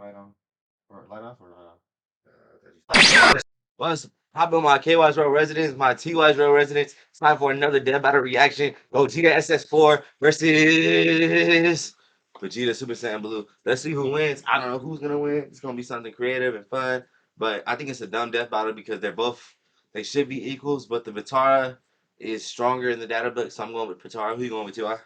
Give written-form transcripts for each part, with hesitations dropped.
Light on. Or light off or light on? What's poppin' my KYSWORLD residents, my TYSWORLD residents? It's time for another death battle reaction. Gogeta SS4 versus Vegeta Super Saiyan Blue. Let's see who wins. I don't know who's gonna win. It's gonna be something creative and fun, but I think it's a dumb death battle because they should be equals, but the Vitara is stronger in the data book, so I'm going with Vitara. Who you going with, Ty?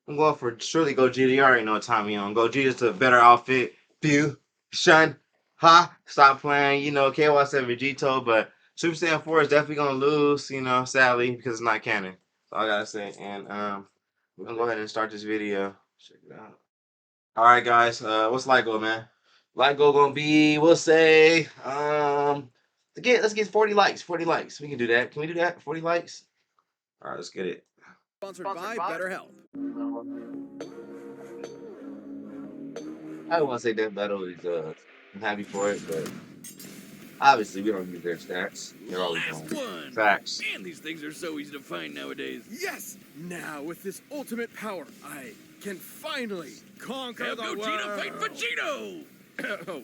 I'm going for surely Gogeta. You already know what time we on. Gogeta's a better outfit. Fusion. Ha! Stop playing. You know, KY said Vegito, but Super Saiyan 4 is definitely gonna lose. You know, sadly, because it's not canon. That's all I gotta say. And we're gonna go ahead and start this video. Check it out. All right, guys. What's light goal, man? Light goal gonna be, we'll say, let's get 40 likes. 40 likes. We can do that. Can we do that? 40 likes. All right, let's get it. Sponsored by BetterHelp. I don't want to say Death Battle is I'm happy for it, but obviously we don't use their stats. They're always wrong. Facts. Man, these things are so easy to find nowadays. Yes! Now, with this ultimate power, I can finally conquer the Gogeta world! fight Vegito!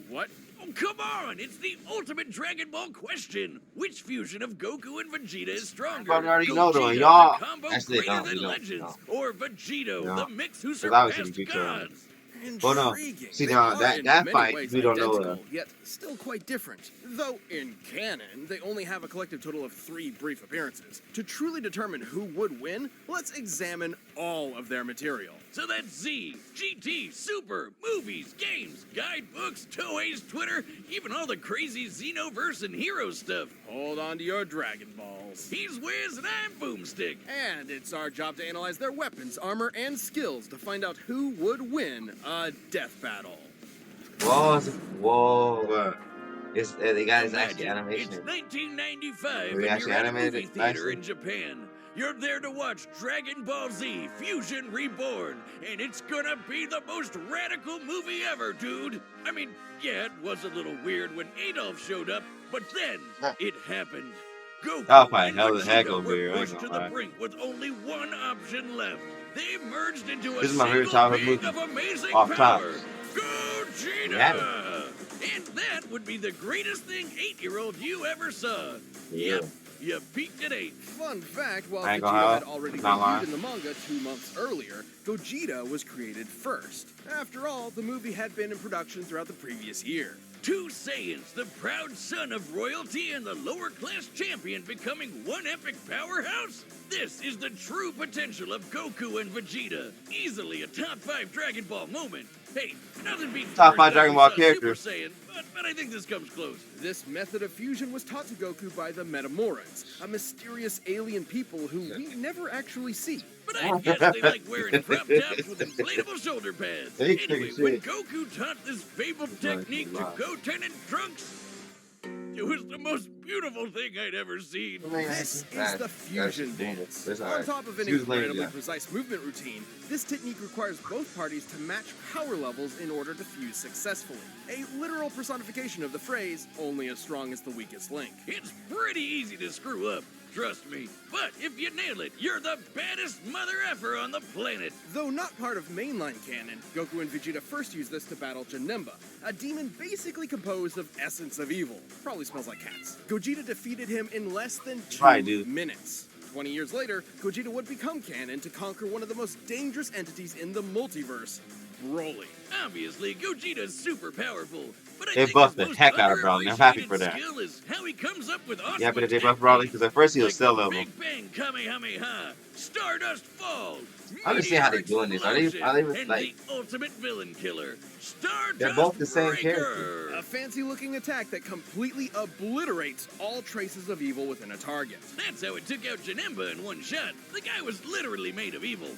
What? Oh, come on! It's the ultimate Dragon Ball question. Which fusion of Goku and Vegeta is stronger? Probably already know though, Gogeta, y'all. the combo Actually, greater no, than you don't, Legends, no. or Vegito, No. the mix who Because obviously surpassed Vegito. gods? Well, no. See, now, that fight, we don't know. Yet still quite different. Though in canon, they only have a collective total of 3 brief appearances. To truly determine who would win, let's examine all of their material. So that's Z, GT, Super, movies, games, guidebooks, Toei's Twitter, even all the crazy Xenoverse and hero stuff. Hold on to your Dragon Balls. He's Wiz and I'm Boomstick. And it's our job to analyze their weapons, armor, and skills to find out who would win a death battle. Whoa. They got his actual animation. It's 1995 They and actually you're at a animated movie it theater nicely. in Japan. You're there to watch Dragon Ball Z Fusion Reborn, and it's gonna be the most radical movie ever, dude. I mean, yeah, it was a little weird when Adolf showed up, but then it happened. Goku probably and hell of a heck Vegeta over here, were I ain't pushed to gonna the lie. brink with only one option left. They merged into a This is my favorite single childhood being movie. of amazing Off top. power. Gogeta! Yeah. And that would be the greatest thing 8-year-old you ever saw. Yeah. Yep, you peaked at 8. Fun fact, while I ain't gonna Vegeta lie, had already not lying. debuted in the manga 2 months earlier, Gogeta was created first. After all, the movie had been in production throughout the previous year. 2 Saiyans, the proud son of royalty and the lower-class champion becoming one epic powerhouse? This is the true potential of Goku and Vegeta. Easily a top 5 Dragon Ball moment. Hey, nothing beats Top the 5 first Dragon time Ball we saw Super characters. Saiyan, but I think this comes close. This method of fusion was taught to Goku by the Metamorans, a mysterious alien people who we never actually see. But I guess they like wearing crop tops with inflatable shoulder pads. They Anyway, think when shit. Goku taught this fabled Right, technique to right. Goten and Trunks, it was the most beautiful thing I'd ever seen. This is the fusion dance. That's On alright. top of an Excuse me, incredibly yeah. precise movement routine, this technique requires both parties to match power levels in order to fuse successfully. A literal personification of the phrase, only as strong as the weakest link. It's pretty easy to screw up, trust me. But if you nail it, you're the baddest mother effer on the planet. Though not part of mainline canon, Goku and Vegeta first used this to battle Janemba, a demon basically composed of essence of evil. Probably smells like cats. Gogeta defeated him in less than 2 Right, dude. minutes. 20 years later, Gogeta would become canon to conquer one of the most dangerous entities in the multiverse, Broly. Obviously, Gogeta's super powerful, but I They think buffed his the most heck out of Broly. I'm happy for underappreciated that. skill is how he comes up with awesome Yeah, but they attack buffed Broly techniques, because at first he was like still the level. Big Bang Kamehameha, Stardust Fall, I understand how they're Meteor doing this. Are they Explosion, and like? the ultimate villain killer, Stardust They're both the same Breaker. character. A fancy-looking attack that completely obliterates all traces of evil within a target. That's how it took out Janemba in one shot. The guy was literally made of evil.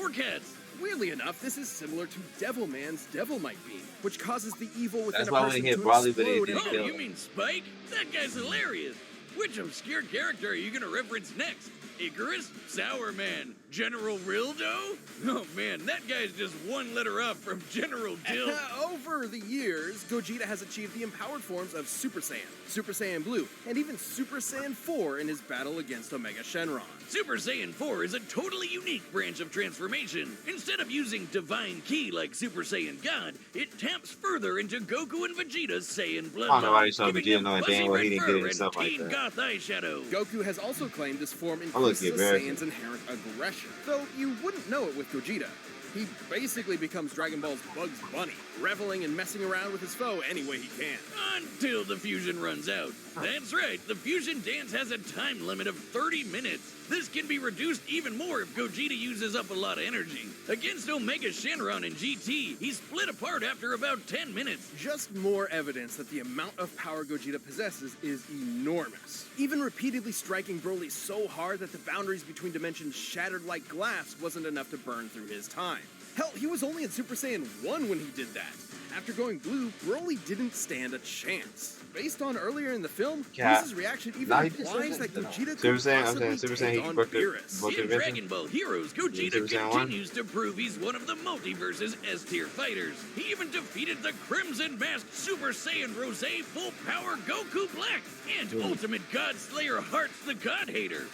Or cats. Weirdly enough, this is similar to Devilman's Devil Might Be, which causes the evil within That's a why when person he hit to Broly, but he explode didn't and- Oh, kill you him. mean Spike? That guy's hilarious. Which obscure character are you gonna reference next? Icarus, Sour Man, General Rildo? Oh man, that guy's just one letter up from General Dill. Over the years, Gogeta has achieved the empowered forms of Super Saiyan, Super Saiyan Blue, and even Super Saiyan 4 in his battle against Omega Shenron. Super Saiyan 4 is a totally unique branch of transformation. Instead of using Divine Ki like Super Saiyan God, it taps further into Goku and Vegeta's Saiyan bloodline. I don't know why you saw giving Vegeta them knowing fuzzy dang well he red didn't get it fur and stuff like Teen that. Goth eyeshadow. Goku has also claimed this form I look increases a embarrassing. Saiyan's inherent aggression, though you wouldn't know it with Gogeta. He basically becomes Dragon Ball's Bugs Bunny, reveling and messing around with his foe any way he can. Until the fusion runs out. That's right, the fusion dance has a time limit of 30 minutes. This can be reduced even more if Gogeta uses up a lot of energy. Against Omega Shenron and GT, he split apart after about 10 minutes. Just more evidence that the amount of power Gogeta possesses is enormous. Even repeatedly striking Broly so hard that the boundaries between dimensions shattered like glass wasn't enough to burn through his time. Hell, he was only in Super Saiyan 1 when he did that. After going blue, Broly didn't stand a chance. Based on earlier in the film, Yeah. Bruce's reaction even Nah, he did implies Super that Saiyan. Gogeta Super could Saiyan, I'm possibly saying Super Saiyan, take he on broke the- Beerus. broke In Division? Dragon Ball Heroes, Gogeta Super Saiyan 1? continues to prove he's one of the multiverse's S-tier fighters. He even defeated the Crimson Masked Super Saiyan Rose Full Power Goku Black and Ultimate God Slayer Hearts the God Hater.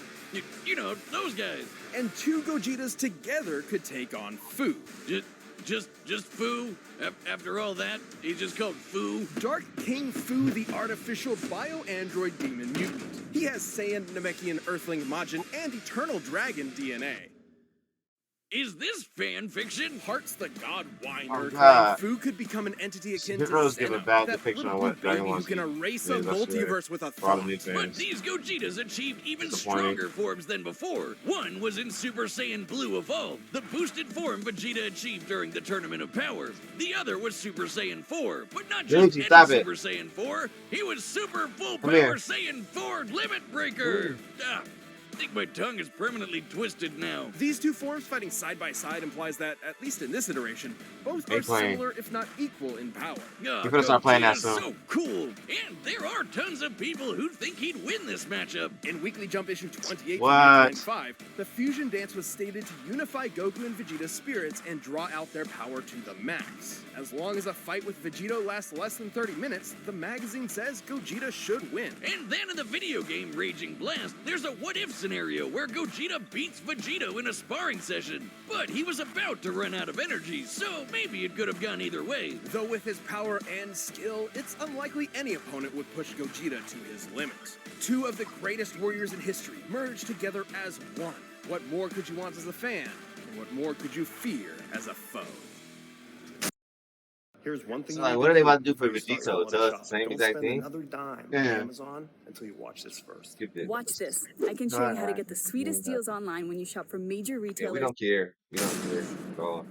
You know, those guys. And two Gogetas together could take on Fu. Just Fu? After all that, he's just called Fu? Dark King Fu, the artificial bio-android demon mutant. He has Saiyan, Namekian, Earthling, Majin, and Eternal Dragon DNA. Is this fan fiction? Hearts the God Whiner Oh, claimed God. Fu could become an entity akin to Heroes give a Senna, bad that depiction little on what blue Dragon baby Ball who can Z erase a is, I swear. multiverse with a For all the thought. new But fans. these Gogetas achieved even Disappointing. stronger forms than before. One was in Super Saiyan Blue Evolved, the boosted form Vegeta achieved during the Tournament of Power. The other was Super Saiyan 4, but not just Gucci, any stop it. Super Saiyan 4. He was Super Full Come Power here. Saiyan 4 Limit Breaker. I think my tongue is permanently twisted now. These two forms fighting side by side implies that, at least in this iteration, both They are playing. similar if not equal in power. You better start playing that so soon. cool. And there are tons of people who think he'd win this matchup. In Weekly Jump issue 28 What? 5, the fusion dance was stated to unify Goku and Vegeta's spirits and draw out their power to the max. As long as a fight with Vegito lasts less than 30 minutes, the magazine says Gogeta should win. And then in the video game Raging Blast, there's a what-if scenario where Gogeta beats Vegito in a sparring session. But he was about to run out of energy, so maybe it could have gone either way. Though with his power and skill, it's unlikely any opponent would push Gogeta to his limits. Two of the greatest warriors in history merged together as one. What more could you want as a fan? And what more could you fear as a foe? Here's one thing. So, you like, need what are they about to do before for you start Vegito? rolling Tell a us the shop. same Don't exact spend thing? another dime Yeah. on Amazon until you watch this first. Stupid. Watch this. I can show you how to get the sweetest deals online when you shop from major Yeah, we retailers. don't care. We don't care at all.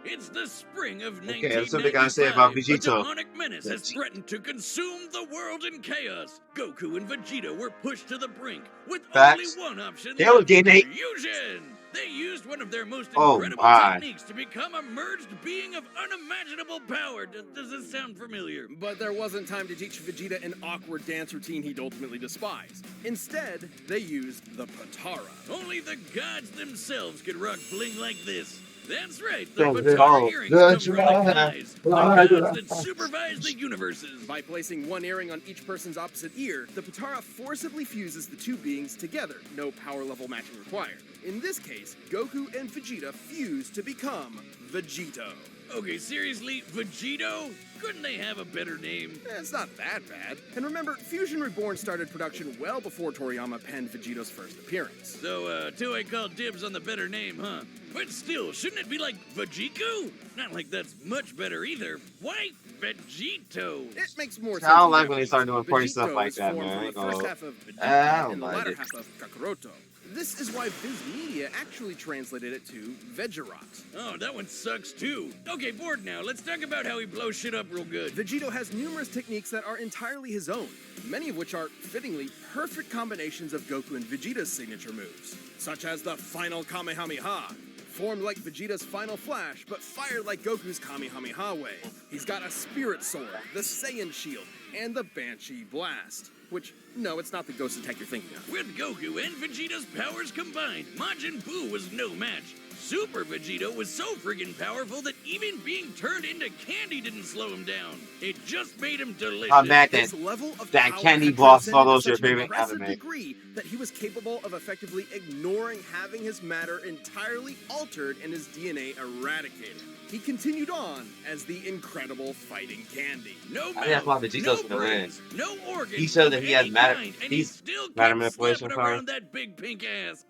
It's the spring of Okay, that's what they gotta say about 1995. Vegito. A demonic menace has threatened to consume the world in chaos. Goku and Vegeta were pushed to the brink with Facts. only one option They were left, getting it. fusion. They used one of their most Oh, incredible my. techniques to become a merged being of unimaginable power. Does this sound familiar? But there wasn't time to teach Vegeta an awkward dance routine he'd ultimately despise. Instead, they used the Patara. Only the gods themselves could rock bling like this. That's right, the Don't Patara know. earrings That's come from the right. guys, the gods that supervise the universes. By placing one earring on each person's opposite ear, the Patara forcibly fuses the two beings together, no power level matching required. In this case, Goku and Vegeta fuse to become Vegito. Okay, seriously, Vegito? Couldn't they have a better name? It's not that bad. And remember, Fusion Reborn started production well before Toriyama penned Vegito's first appearance. So, Toei called dibs on the better name, huh? But still, shouldn't it be like Vegiko? Not like that's much better either. Why Vegito? It makes more I sense. don't in like when they start Japanese. doing corny stuff Vegito like is that, formed man. I from ain't the first gonna- half of Vegeta I don't and the like latter it. half of Kakaroto. This is why Viz Media actually translated it to Vegerot. Oh, that one sucks too. Okay, bored now. Let's talk about how he blows shit up real good. Vegito has numerous techniques that are entirely his own, many of which are, fittingly, perfect combinations of Goku and Vegeta's signature moves, such as the Final Kamehameha, formed like Vegeta's Final Flash, but fired like Goku's Kamehameha way. He's got a Spirit Sword, the Saiyan Shield, and the Banshee Blast. which, no, it's not the ghost attack you're thinking of. With Goku and Vegeta's powers combined, Majin Buu was no match. Super Vegito was so friggin' powerful that even being turned into candy didn't slow him down. It just made him delicious. I'm mad that His level of that power candy had boss transcended follows to your such an favorite impressive anime. degree that he was capable of effectively ignoring having his matter entirely altered and his DNA eradicated. He continued on as the incredible fighting candy. No I think that's why mouth, Vegito's no gonna win. brains, no organs. He showed that of he has any matter. kind, and He's he still matter kept manipulation slapping power. around that big pink ass.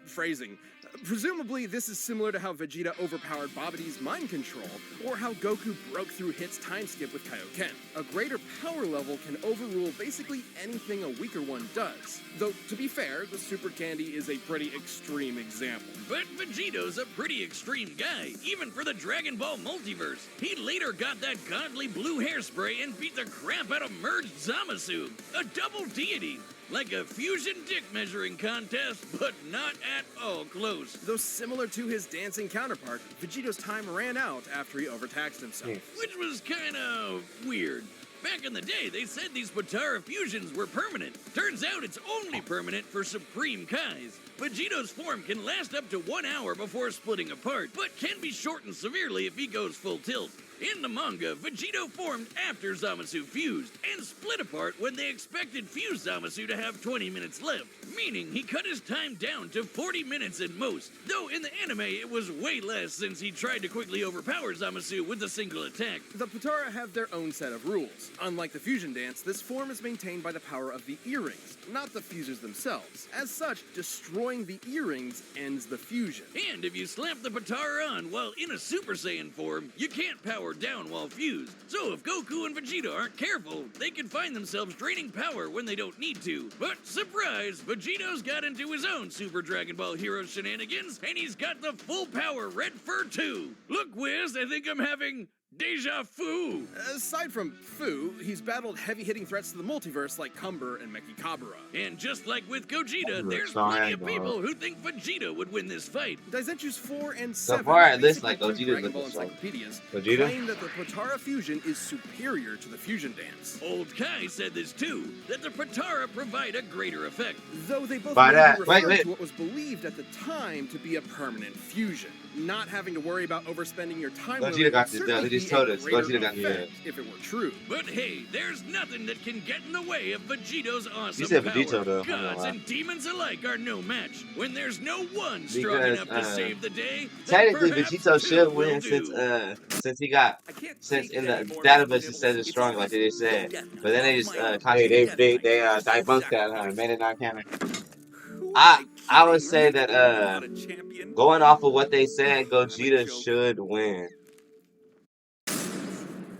Phrasing. Presumably, this is similar to how Vegeta overpowered Babidi's mind control, or how Goku broke through Hit's time skip with Kaioken. A greater power level can overrule basically anything a weaker one does. Though, to be fair, the Super Candy is a pretty extreme example. But Vegito's a pretty extreme guy, even for the Dragon Ball multiverse. He later got that godly blue hairspray and beat the crap out of merged Zamasu, a double deity. Like a fusion dick measuring contest, but not at all close. Though similar to his dancing counterpart, Vegito's time ran out after he overtaxed himself. Which was kinda weird. Back in the day, they said these Potara fusions were permanent. Turns out it's only permanent for Supreme Kais. Vegito's form can last up to 1 hour before splitting apart, but can be shortened severely if he goes full tilt. In the manga, Vegito formed after Zamasu fused, and split apart when they expected fused Zamasu to have 20 minutes left, meaning he cut his time down to 40 minutes at most, though in the anime it was way less since he tried to quickly overpower Zamasu with a single attack. The Potara have their own set of rules. Unlike the fusion dance, this form is maintained by the power of the earrings, not the fusers themselves. As such, destroying the earrings ends the fusion. And if you slap the Potara on while in a Super Saiyan form, you can't power down while fused. So if Goku and Vegeta aren't careful, they can find themselves draining power when they don't need to. But surprise, Vegito's got into his own Super Dragon Ball Hero shenanigans, and he's got the full power Red Fur 2. Look, Wiz, I think I'm having deja vu. Aside from Fu, he's battled heavy-hitting threats to the multiverse like Cumber and Mechikabura. And just like with Gogeta, Oh, there's sorry, plenty of bro. people who think Vegeta would win this fight. Daizenshus 4 and So 7 far at this, basically like, prove Gogeta's Dragon Ball looking strong. encyclopedias Gogeta? claim that the Potara fusion is superior to the fusion dance. Old Kai said this too, that the Potara provide a greater effect. Though they both By may that- be wait, referred wait. to what was believed at the time to be a permanent fusion. Not having to worry about overspending your time Gogeta limit got would this certainly done. They just be a told us. greater Gogeta got the effect if it were true. But hey, there's nothing that can get in the way of Vegito's awesome You said power. Vegito, though. I'm not Gods lying. and demons alike are no match. When there's no one strong Because, enough to save the day, then Technically, perhaps Vegito two should will win do. since he got I can't since take in it the anymore. database it says it's strong like they just said. But then they just debunked that and made it not canon. I would say that going off of what they said, Gogeta should win.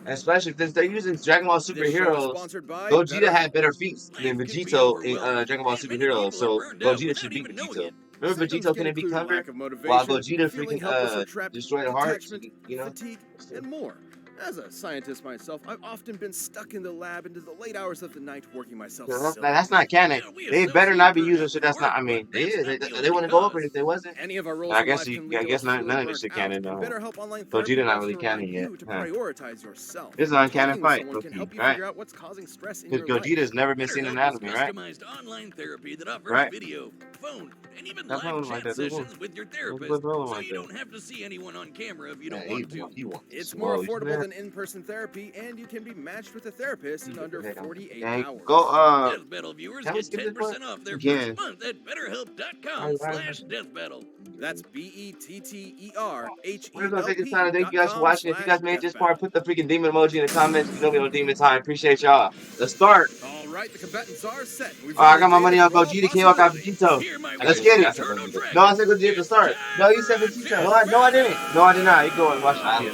Especially since they're using Dragon Ball This show is superheroes. sponsored by Gogeta BetterHelp. had better feats than Life can be Vegito in overwhelming, Dragon Ball and many superheroes, people so are burned out Gogeta without should beat even knowing Vegito. it. Remember Symptoms Vegito can couldn't be include covered, lack of motivation, while Gogeta feeling helpless or freaking trapped, destroyed hearts, detachment, you know? fatigue, and more. As a scientist myself, I've often been stuck in the lab into the late hours of the night working myself silly. That's not canon. Yeah, we They better not be associate using shit that's not. I work, mean, but they that's is. not the They only wouldn't go cause. over it if they wasn't. Any of our roles I in guess life you- can I lead to guess us none feeling of this shit burnt out. canon, though. BetterHelp Online Gogeta Therapy not wants really to remind canon yet, you to huh? prioritize yourself. This is an uncanon Talking with fight, someone can low-key, help you right? figure out what's causing stress in Because your life. Gogeta's never been seen in BetterHelp is anime, right? customized online therapy that offers Right. video, phone, and even That's live what I'm chat like that. sessions with your therapist, What's going on so like you that? don't have to see anyone on camera if you Yeah, don't want to. he want It's more slow, affordable man. than in-person therapy, and you can be matched with a therapist in under 48 Hey, hours. go Death Battle viewers can we get skip this 10% part? off their Yeah. first month at betterhelp.com/deathbattle. That's BETTERHELP. We're gonna take this time to thank you guys for watching. If you guys made this part, put the freaking demon emoji in the comments. You know we on demon time. Appreciate y'all. Let's start. All right, the combatants are set. We've Alright, I got my validated money on all Gogeta. Came out got possibilities. Vegito. Hear my Let's words, get it. Eternal Dragon. No, I said Gogeta to start. No, you said Vegito. No, I didn't. No, I did not. You go and watch the video.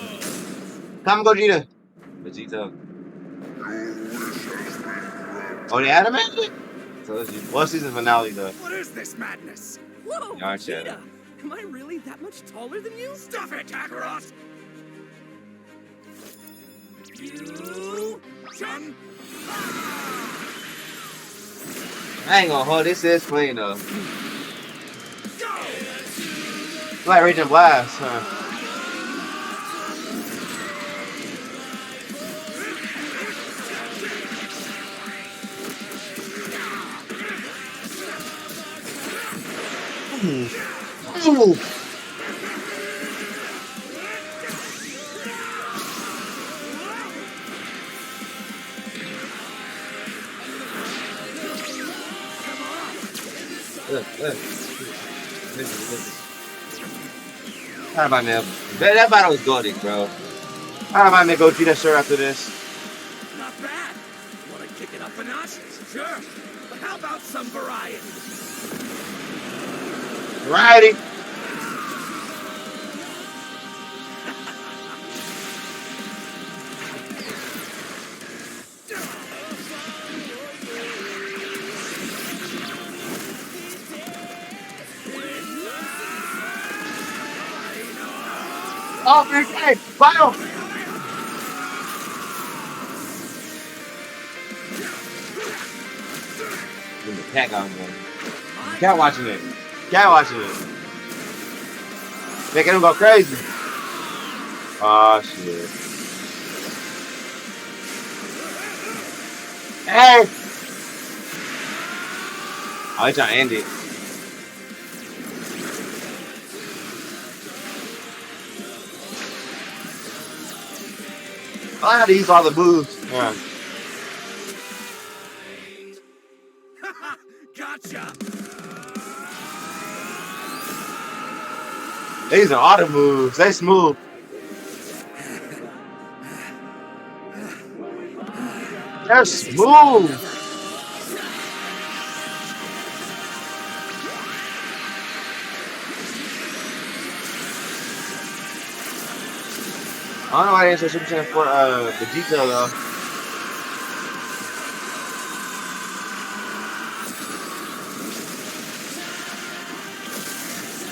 Come Gogeta. Vegito. Oh, they animated it? So let's see. What season finale though? What is this madness? Whoa, Y'all chat. Vegeta! Am I really that much taller than you? Stop it, Kakarot! You... John... I ain't gonna hold. This is clean though. Like Raging Blast, huh? Ooh. Listen. How about man? That battle was goated, bro. How about man go that shirt after this? Not bad. Want to kick it up a notch? Sure. But how about some variety? Variety. Oh, big hey, final. The cat got him. Cat watching it. Cat watching it. Making him go crazy. Oh shit. Hey. Oh, he's trying to end it. I had to use all the moves. Yeah. Gotcha. These are all the moves. They smooth. They're smooth. I don't know why they didn't say Super Saiyan for Vegito though.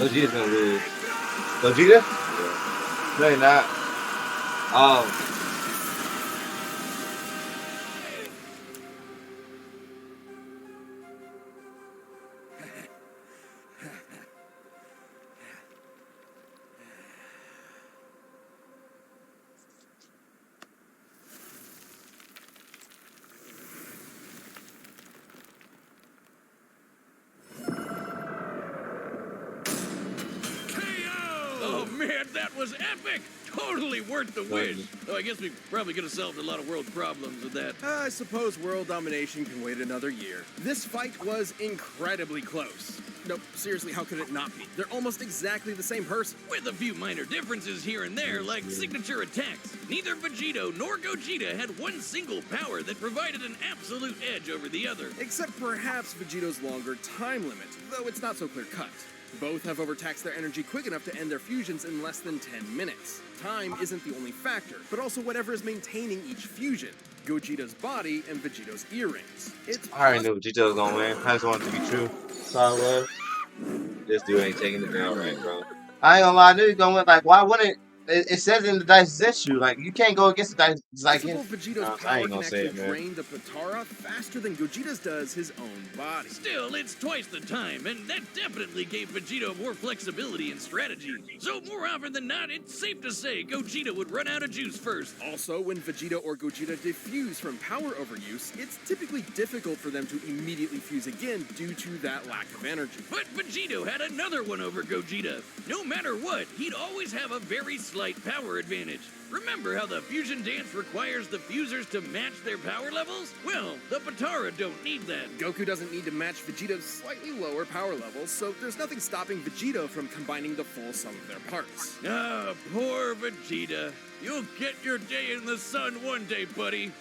Gogeta's gonna lose. Gogeta? Yeah. No, you're not. Oh. Oh man, that was epic! Totally worth the win. Oh, I guess we probably could have solved a lot of world problems with that. I suppose world domination can wait another year. This fight was incredibly close. No, seriously, how could it not be? They're almost exactly the same person. With a few minor differences here and there, like signature attacks. Neither Vegito nor Gogeta had one single power that provided an absolute edge over the other. Except perhaps Vegito's longer time limit, though it's not so clear-cut. Both have overtaxed their energy quick enough to end their fusions in less than 10 minutes. Time isn't the only factor, but also whatever is maintaining each fusion. Gogeta's body and Vegito's earrings. It's I already knew Vegito was gonna win. I just wanted it to be true. So it was. This dude ain't taking the down right, bro. I ain't gonna lie, I knew he's gonna win. Like, why wouldn't it says in the dice issue, like you can't go against the dice like possible Vegito's I power ain't can gonna say actually it, man. drain the Potara faster than Gogeta's does his own body. Still, it's twice the time, and that definitely gave Vegito more flexibility and strategy. So more often than not, it's safe to say Gogeta would run out of juice first. Also, when Vegito or Gogeta defuse from power overuse, it's typically difficult for them to immediately fuse again due to that lack of energy. But Vegito had another one over Gogeta. No matter what, he'd always have a very slight power advantage. Remember how the fusion dance requires the fusers to match their power levels? Well, the Potara don't need that. Goku doesn't need to match Vegito's slightly lower power levels, so there's nothing stopping Vegito from combining the full sum of their parts. Ah, poor Vegeta. You'll get your day in the sun one day, buddy.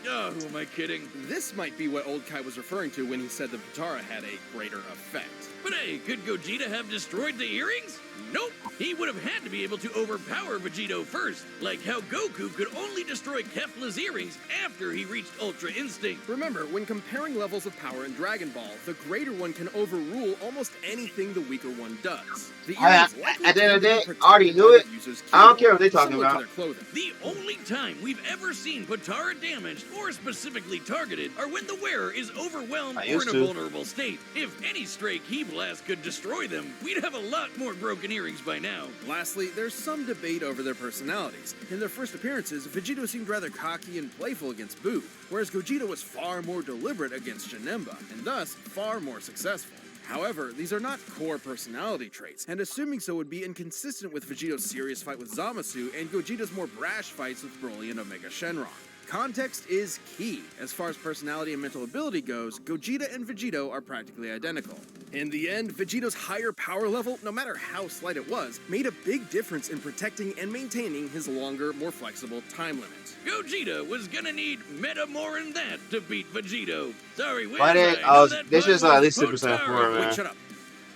Oh, who am I kidding? This might be what Old Kai was referring to when he said the Potara had a greater effect. But hey, could Gogeta have destroyed the earrings? Nope. He would have had to be able to overpower Vegito first, like how Goku could only destroy Kefla's earrings after he reached Ultra Instinct. Remember, when comparing levels of power in Dragon Ball, the greater one can overrule almost anything the weaker one does. The earrings likely at the end of the day, protect I already knew it. the user's I don't key, care what they talking similar to about. their clothing. The only time we've ever seen Potara damaged or specifically targeted are when the wearer is overwhelmed or in a vulnerable state. If any stray Ki blast could destroy them, we'd have a lot more broken earrings by now. Lastly, there's some debate over their personalities. In their first appearances, Vegito seemed rather cocky and playful against Boo, whereas Gogeta was far more deliberate against Janemba, and thus far more successful. However, these are not core personality traits, and assuming so would be inconsistent with Vegito's serious fight with Zamasu and Gogeta's more brash fights with Broly and Omega Shenron. Context is key. As far as personality and mental ability goes, Gogeta and Vegito are practically identical. In the end, Vegito's higher power level, no matter how slight it was, made a big difference in protecting and maintaining his longer, more flexible time limit. Gogeta was gonna need meta more than that to beat Vegito. Sorry, Wiz, Why didn't this is at least 6% for it, man. Wait, shut up.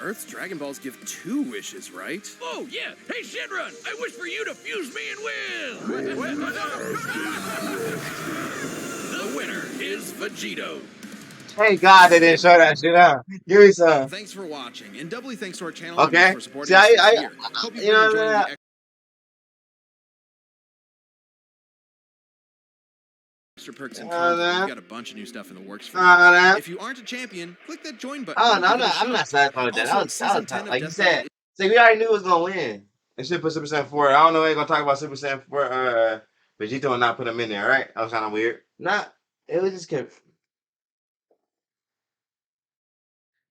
Earth's Dragon Balls give 2 wishes, right? Oh, yeah. Hey, Shenron, I wish for you to fuse me and win. The winner is Vegito. Thank God they didn't show that shit out. Give me some. Thanks for watching, and doubly thanks to our channel Okay. for supporting See, us this I year. Hope you've been enjoying the extra perks and content. We've got a bunch of new stuff in the works for you. If you aren't a champion, click that join button. Oh, no, I'm not satisfied with that. Like you said, see, we already knew it was gonna win. They should put Super Saiyan 4. I don't know. Ain't gonna talk about Super Saiyan 4. Vegito and not put him in there, right? That was kind of weird. It was just kept.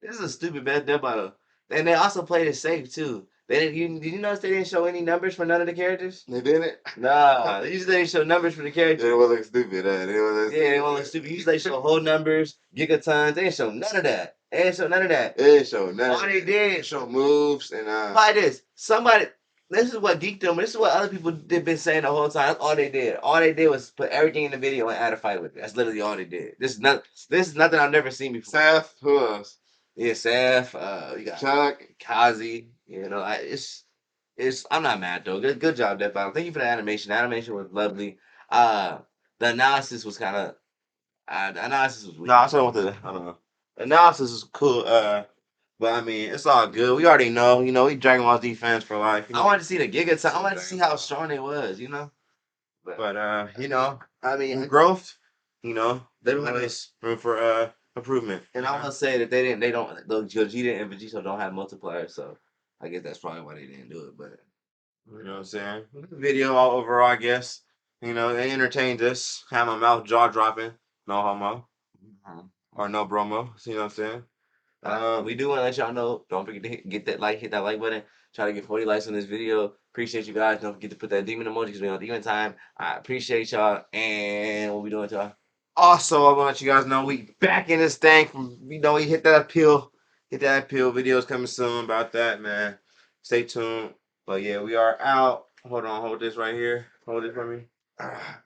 This is a stupid bad death battle. And they also played it safe too. They didn't. Did you notice they didn't show any numbers for none of the characters? They didn't. Nah, they usually didn't show numbers for the characters. They wasn't stupid. They wasn't stupid. Usually they show whole numbers, gigatons. They didn't show none of that. They didn't show none of that. They didn't show none. All they did show moves and Like this. Somebody. This is what geeked them. This is what other people have been saying the whole time. That's all they did. All they did was put everything in the video and add a fight with it. That's literally all they did. This is nothing I've never seen before. Seth, who else? Yeah, Seth. You got Chuck, Kazi. You know, I'm not mad though. Good job, Death Battle. Thank you for the animation. The animation was lovely. The analysis was kind of. The analysis was weak. No, I don't know. The analysis was cool. But I mean, it's all good. We already know. You know, we Dragon Ball Z fans for life. You know? I wanted to see the Giga. I wanted to see how strong they was. You know. But you know, I mean, growth. You know, there was room for improvement. And I want to say that they don't. Gogeta and Vegito don't have multipliers, so I guess that's probably why they didn't do it. But you know what I'm saying? Video all overall, I guess. You know, they entertained us. Had my mouth jaw dropping. No homo. Or no bromo. You know what I'm saying? We do want to let y'all know. Don't forget to hit that like button. Try to get 40 likes on this video. Appreciate you guys. Don't forget to put that demon emoji because we're on demon time. I appreciate y'all. And what we doing, y'all? Also, I want to let you guys know we back in this thing. We hit that appeal. Hit that appeal. Videos coming soon about that, man. Stay tuned. But yeah, we are out. Hold on. Hold this right here. Hold it for me.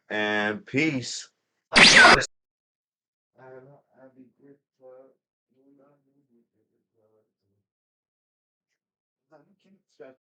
And peace.